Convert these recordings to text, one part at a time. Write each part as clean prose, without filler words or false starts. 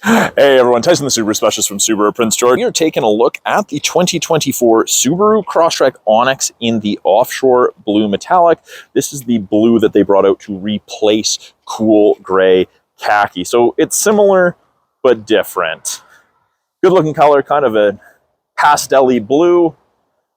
Hey everyone, Tyson the Subaru Specialist from Subaru Prince George. We are taking a look at the 2024 Subaru Crosstrek Onyx in the offshore blue metallic. This is the blue that they brought out to replace cool gray khaki. So it's similar, but different. Good looking color, kind of a pastel-y blue.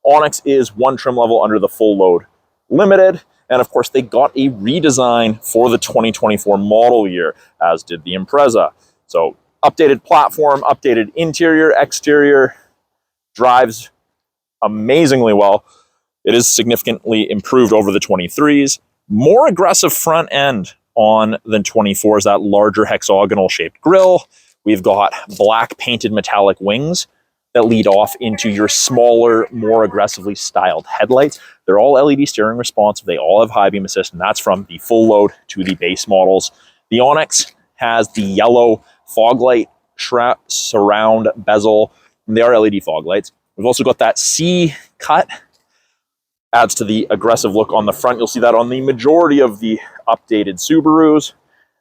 Onyx is one trim level under the full load limited. And of course, they got a redesign for the 2024 model year, as did the Impreza. So updated platform, updated interior, exterior, drives amazingly well. It is significantly improved over the 23s. More aggressive front end on than 24s, that larger hexagonal shaped grille. We've got black painted metallic wings that lead off into your smaller, more aggressively styled headlights. They're all LED steering responsive. They all have high beam assist, and that's from the full load to the base models. The Onyx has the yellow fog light surround bezel, and they are LED fog lights. We've also got that C cut, adds to the aggressive look on the front. You'll see that on the majority of the updated Subarus.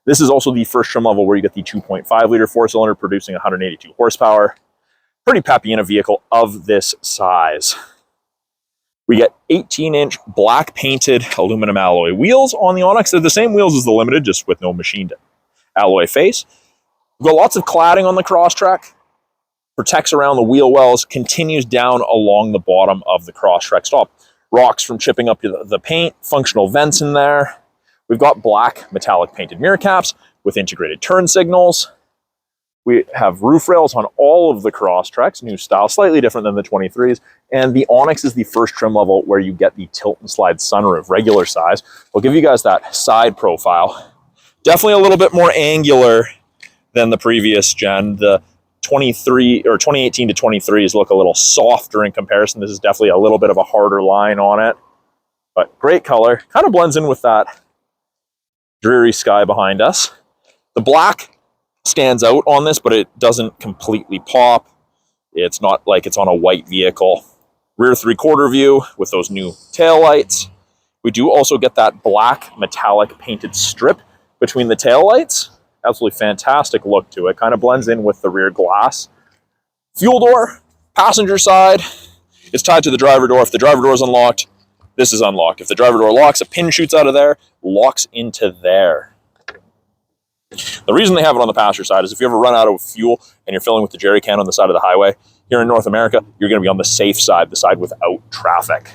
This is also the first trim level where you get the 2.5 liter four cylinder producing 182 horsepower. Pretty peppy in a vehicle of this size. We get 18-inch black painted aluminum alloy wheels on the Onyx. They're the same wheels as the Limited, just with no machined alloy face. We've got lots of cladding on the Crosstrek, protects around the wheel wells, continues down along the bottom of the Crosstrek stop. Rocks from chipping up the paint, functional vents in there. We've got black metallic painted mirror caps with integrated turn signals. We have roof rails on all of the Crosstreks, new style, slightly different than the 23s. And the Onyx is the first trim level where you get the tilt and slide sunroof, regular size. I'll give you guys that side profile. Definitely a little bit more angular than the previous gen. The 23 or 2018 to 23s look a little softer in comparison. This is definitely a little bit of a harder line on it, but great color. Kind of blends in with that dreary sky behind us. The black stands out on this, but it doesn't completely pop. It's not like it's on a white vehicle. Rear 3/4 view with those new taillights. We do also get that black metallic painted strip between the taillights. Absolutely fantastic look to it. Kind of blends in with the rear glass. Fuel door, passenger side, is tied to the driver door. If the driver door is unlocked, this is unlocked. If the driver door locks, a pin shoots out of there, locks into there. The reason they have it on the passenger side is if you ever run out of fuel and you're filling with the jerry can on the side of the highway, here in North America, you're going to be on the safe side, the side without traffic.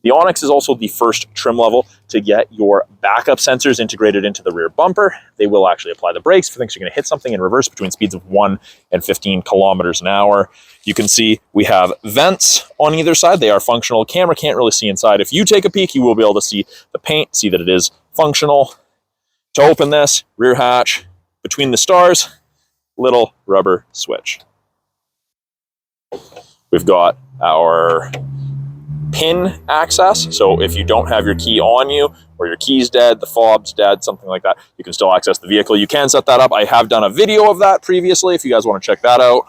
The Onyx is also the first trim level to get your backup sensors integrated into the rear bumper. They will actually apply the brakes for things you're going to hit something in reverse between speeds of 1 and 15 kilometers an hour. You can see we have vents on either side. They are functional. The camera can't really see inside. If you take a peek, you will be able to see the paint, see that it is functional. To open this, rear hatch, between the stars, little rubber switch. We've got our pin access, so if you don't have your key on you or your key's dead, the fob's dead, something like that, you can still access the vehicle. You can set that up. I have done a video of that previously if you guys want to check that out.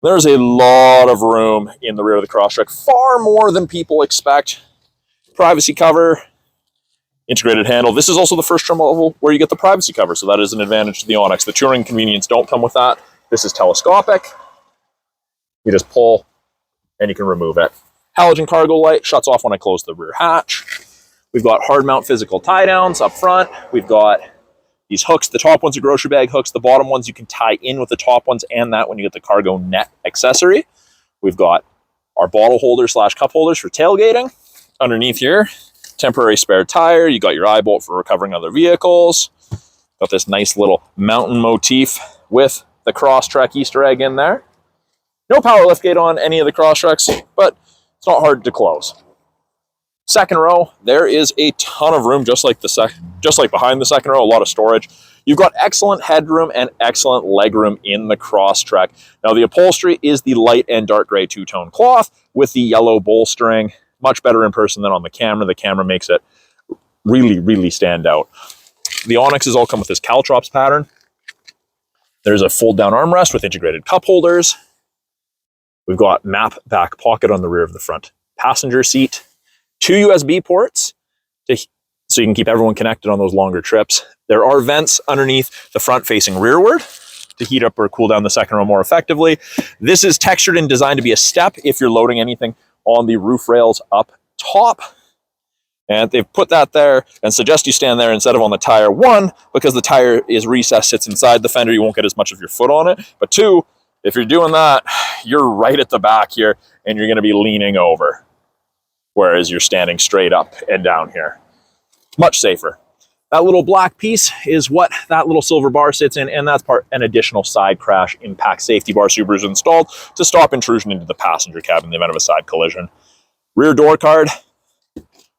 There's a lot of room in the rear of the Crosstrek, far more than people expect. Privacy cover, integrated handle. This is also the first trim level where you get the privacy cover, so that is an advantage to the Onyx. The touring convenience don't come with that. This is telescopic. You just pull and you can remove it. Halogen cargo light shuts off when I close the rear hatch. We've got hard mount physical tie downs up front. We've got these hooks. The top ones are grocery bag hooks. The bottom ones you can tie in with the top ones and that when you get the cargo net accessory. We've got our bottle holder / cup holders for tailgating. Underneath here, temporary spare tire. You got your eye bolt for recovering other vehicles. Got this nice little mountain motif with the Crosstrek Easter egg in there. No power liftgate on any of the Crosstreks, but it's not hard to close. Second row, there is a ton of room, just like behind the second row, a lot of storage. You've got excellent headroom and excellent legroom in the Crosstrek. Now the upholstery is the light and dark gray two-tone cloth with the yellow bolstering. Much better in person than on the camera. The camera makes it really, really stand out. The Onyxes all come with this caltrops pattern. There's a fold-down armrest with integrated cup holders. We've got map back pocket on the rear of the front passenger seat. 2 USB ports to so you can keep everyone connected on those longer trips. There are vents underneath the front facing rearward to heat up or cool down the second row more effectively. This is textured and designed to be a step if you're loading anything on the roof rails up top. And they've put that there and suggest you stand there instead of on the tire. One, because the tire is recessed, sits inside the fender, you won't get as much of your foot on it. But two, if you're doing that, you're right at the back here and you're going to be leaning over, whereas you're standing straight up and down here. Much safer. That little black piece is what that little silver bar sits in, and that's an additional side crash impact safety bar Subaru's installed to stop intrusion into the passenger cabin in the event of a side collision. Rear door card,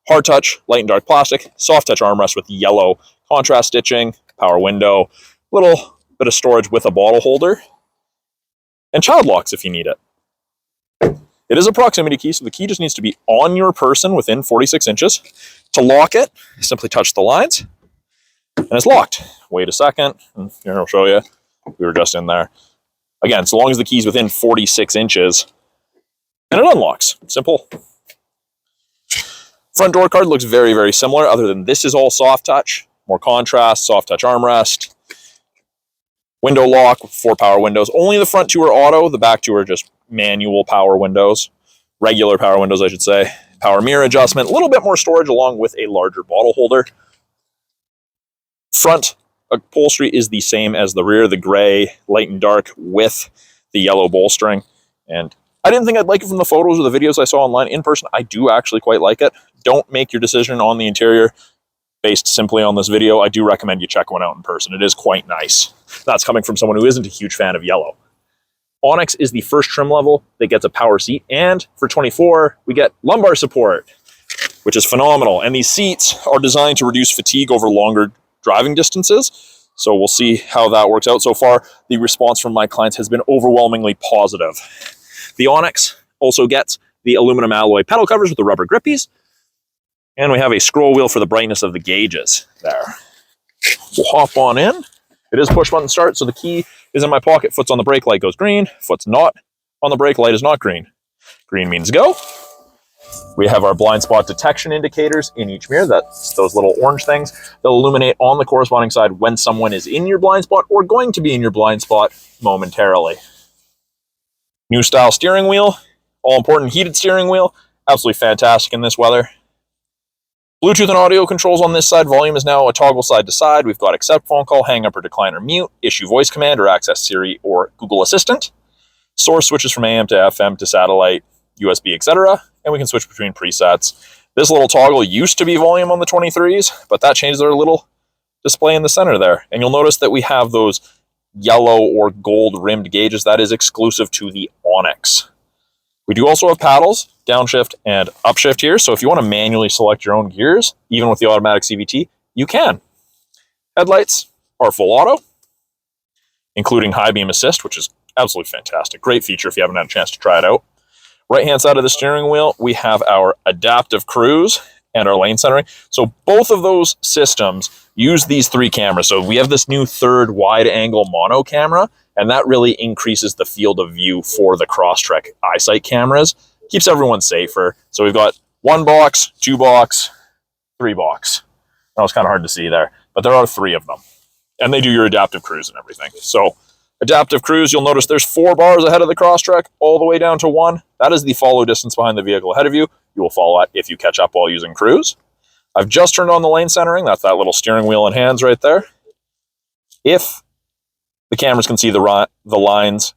hard touch, light and dark plastic, soft touch armrest with yellow contrast stitching, power window, little bit of storage with a bottle holder, and child locks if you need it. It is a proximity key, so the key just needs to be on your person within 46 inches. To lock it, simply touch the lines, and it's locked. Wait a second, and here I'll show you. We were just in there. Again, so long as the key's within 46 inches, and it unlocks. Simple. Front door card looks very, very similar, other than this is all soft touch, more contrast, soft touch armrest, window lock, 4 power windows. Only the front 2 are auto, the back 2 are just manual power windows, regular power windows, I should say. Power mirror adjustment, a little bit more storage along with a larger bottle holder. Front upholstery is the same as the rear, the gray, light and dark with the yellow bolstering. And I didn't think I'd like it from the photos or the videos I saw online. In person, I do actually quite like it. Don't make your decision on the interior based simply on this video. I do recommend you check one out in person. It is quite nice. That's coming from someone who isn't a huge fan of yellow. Onyx is the first trim level that gets a power seat, and for 24, we get lumbar support, which is phenomenal. And these seats are designed to reduce fatigue over longer driving distances, so we'll see how that works out. So far, the response from my clients has been overwhelmingly positive. The Onyx also gets the aluminum alloy pedal covers with the rubber grippies, and we have a scroll wheel for the brightness of the gauges there. We'll hop on in. It is push button start, so the key is in my pocket. Foot's on the brake, light goes green. Foot's not on the brake, light is not green. Green means go. We have our blind spot detection indicators in each mirror. That's those little orange things. They'll illuminate on the corresponding side when someone is in your blind spot or going to be in your blind spot momentarily. New style steering wheel, all important heated steering wheel. Absolutely fantastic in this weather. Bluetooth and audio controls on this side. Volume is now a toggle side to side. We've got accept phone call, hang up or decline or mute, issue voice command or access Siri or Google Assistant. Source switches from AM to FM to satellite, USB, etc. And we can switch between presets. This little toggle used to be volume on the 23s, but that changes our little display in the center there. And you'll notice that we have those yellow or gold rimmed gauges. That is exclusive to the Onyx. We do also have paddles, downshift and upshift here. So if you want to manually select your own gears, even with the automatic CVT, you can. Headlights are full auto, including high beam assist, which is absolutely fantastic. Great feature if you haven't had a chance to try it out. Right-hand side of the steering wheel, we have our adaptive cruise and our lane centering. So both of those systems use these 3 cameras. So we have this new third wide-angle mono camera, and that really increases the field of view for the Crosstrek EyeSight cameras. Keeps everyone safer. So we've got 1 box, 2 box, 3 box. That was kind of hard to see there, but there are 3 of them. And they do your adaptive cruise and everything. So adaptive cruise, you'll notice there's 4 bars ahead of the Crosstrek, all the way down to 1. That is the follow distance behind the vehicle ahead of you. You will follow that if you catch up while using cruise. I've just turned on the lane centering. That's that little steering wheel and hands right there. If the cameras can see the lines,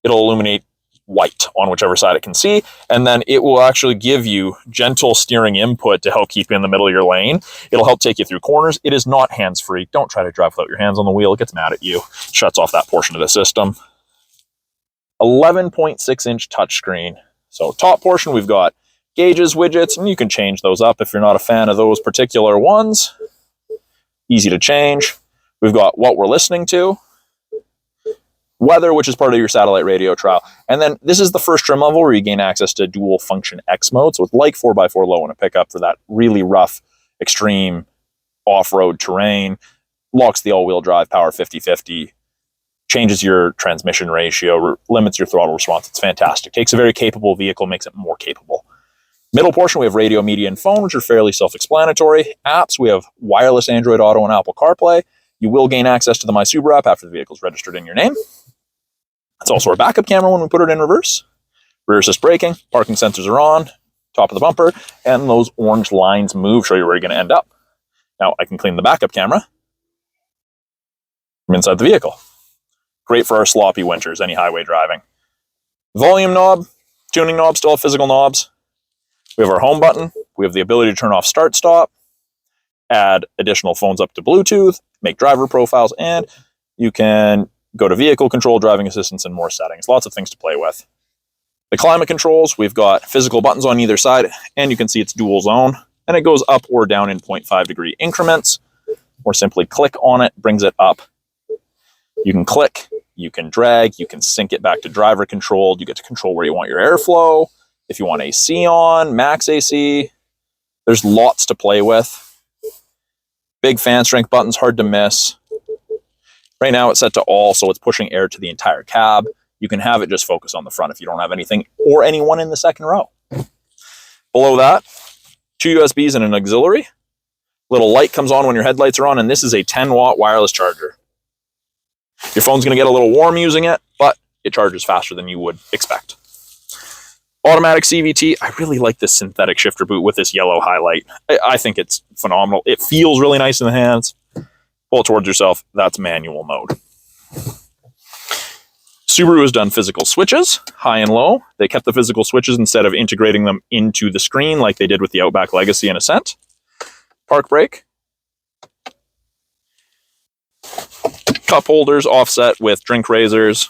it'll illuminate white on whichever side it can see, and then it will actually give you gentle steering input to help keep you in the middle of your lane. It'll help take you through corners. It is not hands-free. Don't try to drive without your hands on the wheel. It gets mad at you. Shuts off that portion of the system. 11.6-inch touchscreen. So top portion, we've got gauges, widgets, and you can change those up if you're not a fan of those particular ones. Easy to change. We've got what we're listening to, weather, which is part of your satellite radio trial. And then this is the first trim level where you gain access to dual function X mode. So it's like 4x4 low in a pickup for that really rough, extreme off-road terrain. Locks the all-wheel drive power 50-50. Changes your transmission ratio, limits your throttle response. It's fantastic. Takes a very capable vehicle, makes it more capable. Middle portion, we have radio, media, and phone, which are fairly self-explanatory. Apps, we have wireless Android Auto and Apple CarPlay. You will gain access to the My Subaru app after the vehicle is registered in your name. It's also our backup camera when we put it in reverse. Rear assist braking, parking sensors are on, top of the bumper, and those orange lines move, show you where you're going to end up. Now, I can clean the backup camera from inside the vehicle. Great for our sloppy winters, any highway driving. Volume knob, tuning knob, still have physical knobs. We have our home button. We have the ability to turn off start-stop, add additional phones up to Bluetooth, make driver profiles, and you can go to vehicle control, driving assistance, and more settings. Lots of things to play with. The climate controls, we've got physical buttons on either side, and you can see it's dual zone, and it goes up or down in 0.5 degree increments, or simply click on it, brings it up. You can click, you can drag, you can sync it back to driver controlled, you get to control where you want your airflow, if you want AC on, max AC, there's lots to play with. Big fan strength buttons, hard to miss. Right now it's set to all, so it's pushing air to the entire cab. You can have it just focus on the front if you don't have anything or anyone in the second row. Below that, 2 USBs and an auxiliary. Little light comes on when your headlights are on, and this is a 10-watt wireless charger. Your phone's going to get a little warm using it, but it charges faster than you would expect. Automatic CVT. I really like this synthetic shifter boot with this yellow highlight. I think it's phenomenal. It feels really nice in the hands. Pull it towards yourself. That's manual mode. Subaru has done physical switches, high and low. They kept the physical switches instead of integrating them into the screen like they did with the Outback Legacy and Ascent. Park brake. Cup holders offset with drink raisers.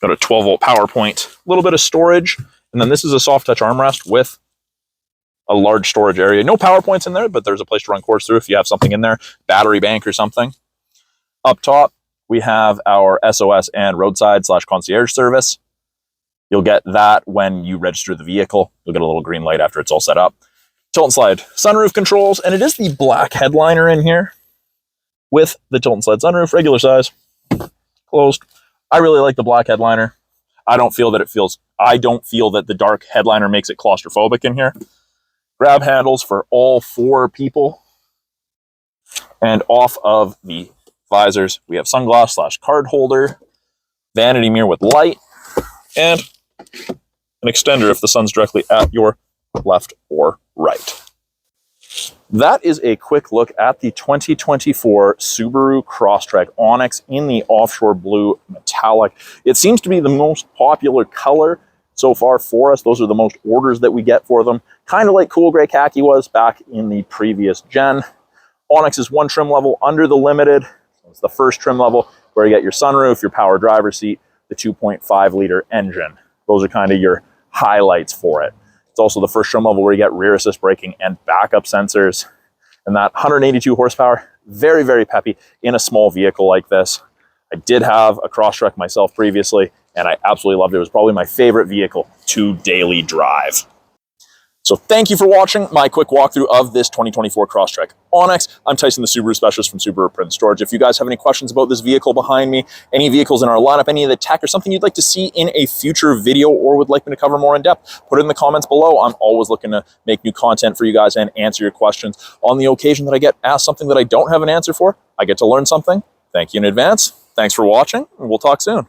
Got a 12-volt power point. A little bit of storage. And then this is a soft touch armrest with a large storage area. No power points in there, but there's a place to run cords through if you have something in there. Battery bank or something. Up top, we have our SOS and roadside/concierge service. You'll get that when you register the vehicle. You'll get a little green light after it's all set up. Tilt and slide sunroof controls, and it is the black headliner in here with the tilt and slide sunroof, regular size, closed. I really like the black headliner. I don't feel that the dark headliner makes it claustrophobic in here. Grab handles for all 4 people. And off of the visors, we have sunglass/card holder, vanity mirror with light, and an extender if the sun's directly at your left or right. That is a quick look at the 2024 Subaru Crosstrek Onyx in the offshore blue metallic. It seems to be the most popular color so far for us. Those are the most orders that we get for them. Kind of like cool gray khaki was back in the previous gen. Onyx is 1 trim level under the Limited. It's the first trim level where you get your sunroof, your power driver's seat, the 2.5 liter engine. Those are kind of your highlights for it. It's also the first trim level where you get rear assist braking and backup sensors. And that 182 horsepower, very, very peppy in a small vehicle like this. I did have a Crosstrek myself previously, and I absolutely loved it. It was probably my favorite vehicle to daily drive. So thank you for watching my quick walkthrough of this 2024 Crosstrek Onyx. I'm Tyson, the Subaru specialist from Subaru Print Storage. If you guys have any questions about this vehicle behind me, any vehicles in our lineup, any of the tech, or something you'd like to see in a future video or would like me to cover more in depth, put it in the comments below. I'm always looking to make new content for you guys and answer your questions. On the occasion that I get asked something that I don't have an answer for, I get to learn something. Thank you in advance. Thanks for watching, and we'll talk soon.